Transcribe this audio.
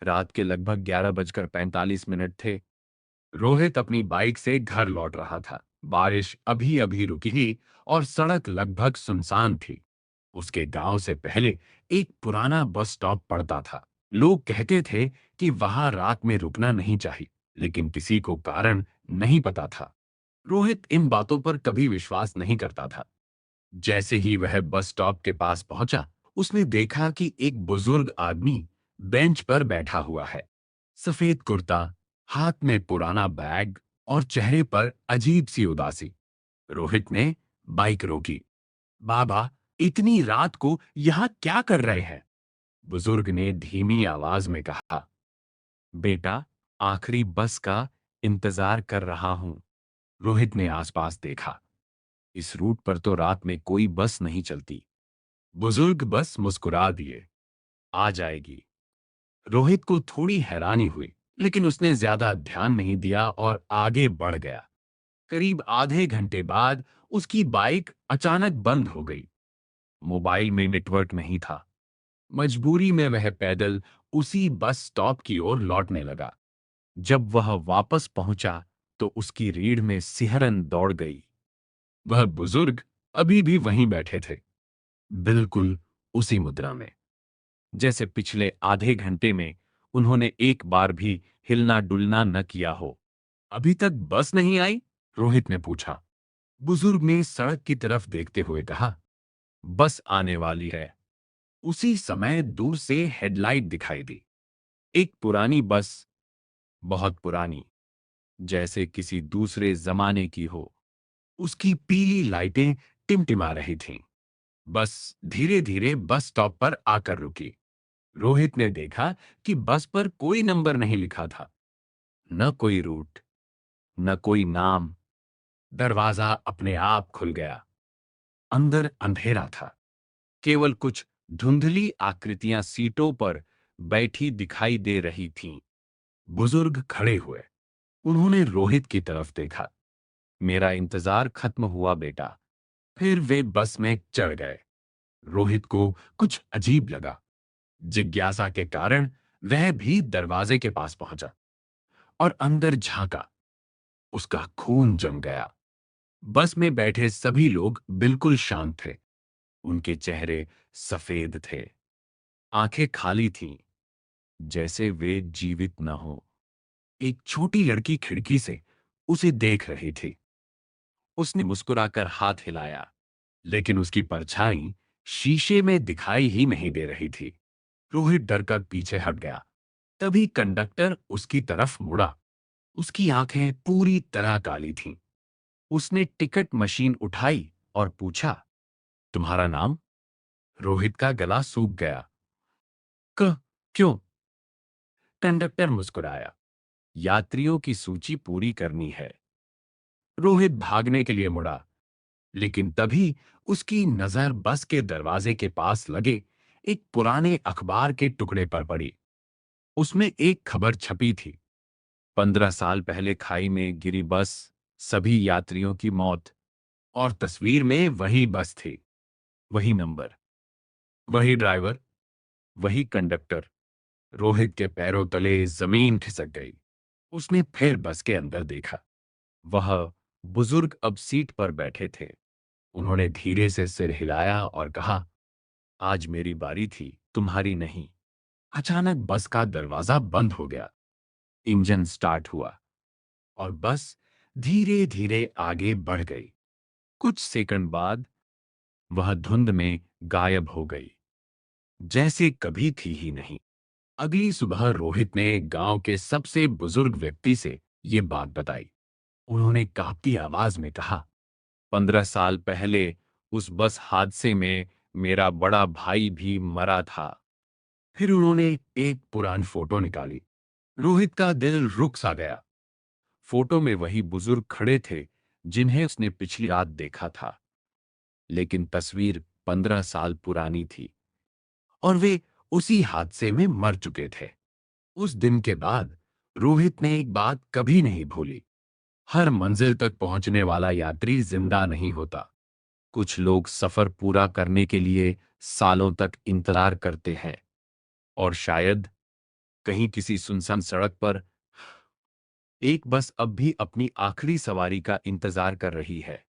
रात के लगभग 11:45 थे। रोहित अपनी बाइक से घर लौट रहा था। बारिश अभी अभी रुकी थी और सड़क लगभग सुनसान थी। उसके गांव से पहले एक पुराना बस स्टॉप पड़ता था। लोग कहते थे कि वहां रात में रुकना नहीं चाहिए, लेकिन किसी को कारण नहीं पता था। रोहित इन बातों पर कभी विश्वास नहीं करता था। जैसे ही वह बस स्टॉप के पास पहुंचा, उसने देखा कि एक बुजुर्ग आदमी बेंच पर बैठा हुआ है। सफेद कुर्ता, हाथ में पुराना बैग और चेहरे पर अजीब सी उदासी। रोहित ने बाइक रोकी। बाबा, इतनी रात को यहां क्या कर रहे हैं? बुजुर्ग ने धीमी आवाज में कहा। बेटा, आखिरी बस का इंतजार कर रहा हूं। रोहित ने आसपास देखा। इस रूट पर तो रात में कोई बस नहीं चलती। बुजुर्ग बस मुस्कुरा दिए। आ जाएगी। रोहित को थोड़ी हैरानी हुई, लेकिन उसने ज्यादा ध्यान नहीं दिया और आगे बढ़ गया। करीब आधे घंटे बाद उसकी बाइक अचानक बंद हो गई। मोबाइल में नेटवर्क नहीं था। मजबूरी में वह पैदल उसी बस स्टॉप की ओर लौटने लगा। जब वह वापस पहुंचा तो उसकी रीढ़ में सिहरन दौड़ गई। वह बुजुर्ग अभी भी वहीं बैठे थे, बिल्कुल उसी मुद्रा में, जैसे पिछले आधे घंटे में उन्होंने एक बार भी हिलना डुलना न किया हो। अभी तक बस नहीं आई? रोहित ने पूछा। बुजुर्ग ने सड़क की तरफ देखते हुए कहा, बस आने वाली है। उसी समय दूर से हेडलाइट दिखाई दी। एक पुरानी बस, बहुत पुरानी, जैसे किसी दूसरे जमाने की हो। उसकी पीली लाइटें टिमटिमा रही थीं। बस धीरे धीरे बस स्टॉप पर आकर रुकी। रोहित ने देखा कि बस पर कोई नंबर नहीं लिखा था, न कोई रूट, न कोई नाम। दरवाजा अपने आप खुल गया। अंदर अंधेरा था। केवल कुछ धुंधली आकृतियां सीटों पर बैठी दिखाई दे रही थीं। बुजुर्ग खड़े हुए। उन्होंने रोहित की तरफ देखा। मेरा इंतजार खत्म हुआ बेटा। फिर वे बस में चढ़ गए। रोहित को कुछ अजीब लगा। जिज्ञासा के कारण वह भी दरवाजे के पास पहुंचा और अंदर झांका। उसका खून जम गया। बस में बैठे सभी लोग बिल्कुल शांत थे। उनके चेहरे सफेद थे। आंखें खाली थीं, जैसे वे जीवित न हो। एक छोटी लड़की खिड़की से उसे देख रही थी। उसने मुस्कुराकर हाथ हिलाया, लेकिन उसकी परछाई शीशे में दिखाई ही नहीं दे रही थी। रोहित डरकर पीछे हट गया। तभी कंडक्टर उसकी तरफ मुड़ा। उसकी आंखें पूरी तरह काली थीं। उसने टिकट मशीन उठाई और पूछा, तुम्हारा नाम? रोहित का गला सूख गया। क क्यों? कंडक्टर मुस्कुराया। यात्रियों की सूची पूरी करनी है। रोहित भागने के लिए मुड़ा, लेकिन तभी उसकी नजर बस के दरवाजे के पास लगे एक पुराने अखबार के टुकड़े पर पड़ी। उसमें एक खबर छपी थी। 15 साल पहले खाई में गिरी बस, सभी यात्रियों की मौत। और तस्वीर में वही बस थी, वही नंबर, वही ड्राइवर, वही कंडक्टर। रोहित के पैरों तले जमीन खिसक गई। उसने फिर बस के अंदर देखा। वह बुजुर्ग अब सीट पर बैठे थे। उन्होंने धीरे से सिर हिलाया और कहा, आज मेरी बारी थी, तुम्हारी नहीं। अचानक बस का दरवाजा बंद हो गया। इंजन स्टार्ट हुआ और बस धीरे धीरे आगे बढ़ गई। कुछ सेकंड बाद वह धुंध में गायब हो गई, जैसे कभी थी ही नहीं। अगली सुबह रोहित ने गांव के सबसे बुजुर्ग व्यक्ति से ये बात बताई। उन्होंने कांपती आवाज में कहा, 15 साल पहले उस बस हादसे में मेरा बड़ा भाई भी मरा था। फिर उन्होंने एक पुरानी फोटो निकाली। रोहित का दिल रुक सा गया। फोटो में वही बुजुर्ग खड़े थे जिन्हें उसने पिछली रात देखा था, लेकिन तस्वीर 15 साल पुरानी थी और वे उसी हादसे में मर चुके थे। उस दिन के बाद रोहित ने एक बात कभी नहीं भूली। हर मंजिल तक पहुंचने वाला यात्री जिंदा नहीं होता। कुछ लोग सफर पूरा करने के लिए सालों तक इंतजार करते हैं, और शायद कहीं किसी सुनसान सड़क पर एक बस अब भी अपनी आखिरी सवारी का इंतजार कर रही है।